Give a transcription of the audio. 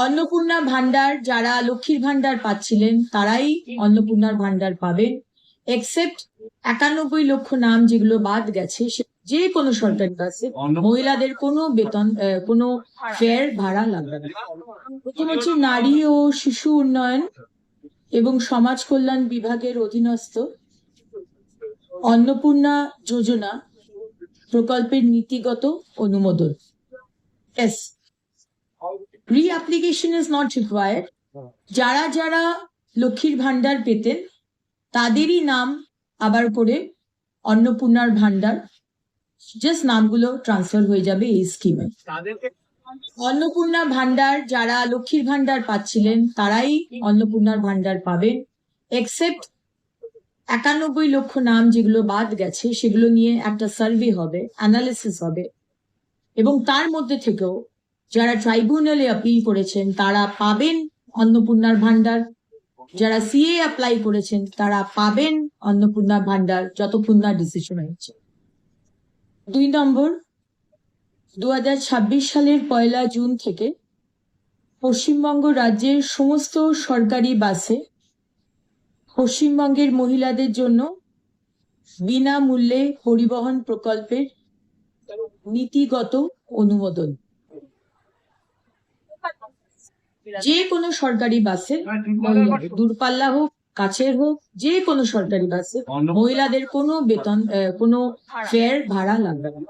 অন্নপূর্ণা ভান্ডার যারা লক্ষ্মীর ভান্ডার পাচ্ছিলেন তারাই অন্নপূর্ণার ভান্ডার পাবেন, এক্সেপ্ট 91 লক্ষ নাম যেগুলো বাদ গেছে। যে কোনো সরকারি বাসে মহিলাদের কোনো বেতন কোনো ফেয়ার ভাড়া লাগবে না। প্রথম হচ্ছে নারী ও শিশু উন্নয়ন এবং সমাজ কল্যাণ বিভাগের অধীনস্থ অন্নপূর্ণা যোজনা প্রকল্পের নীতিগত অনুমোদন। Yes. Reapplication is not required. যারা যারা লক্ষ্মীর ভান্ডার পেতেন তাদেরই নাম আবার করে অন্নপূর্ণার ভান্ডার, জাস্ট নামগুলো ট্রান্সফার হয়ে যাবে এই স্কিমে। অন্নপূর্ণা ভান্ডার যারা লক্ষ্মীর ভান্ডার পাচ্ছিলেন তারাই অন্নপূর্ণার ভান্ডার পাবেন, এক্সেপ্ট 91 লক্ষ নাম যেগুলো বাদ গেছে সেগুলো নিয়ে একটা সার্ভে হবে, অ্যানালিসিস হবে, এবং তার মধ্যে থেকেও যারা ট্রাইব্যুনালে আপিল করেছেন তারা পাবেন অন্নপূর্ণার ভান্ডার, যারা সিএ অ্যাপ্লাই করেছেন তারা পাবেন অন্নপূর্ণা ভান্ডার যতক্ষণ না ডিসিশন হয়েছে। 2 নম্বর, 2026 সালের 1 জুন থেকে পশ্চিমবঙ্গ রাজ্যের সমস্ত সরকারি বাসে পশ্চিমবঙ্গের মহিলাদের জন্য বিনামূল্যে পরিবহন প্রকল্পের নীতিগত অনুমোদন। যে কোনো সরকারি বাসে দূরপাল্লা হোক কাছের হোক, যে কোনো সরকারি বাসে মহিলাদের কোনো বেতন কোনো ফেয়ার ভাড়া লাগবে না।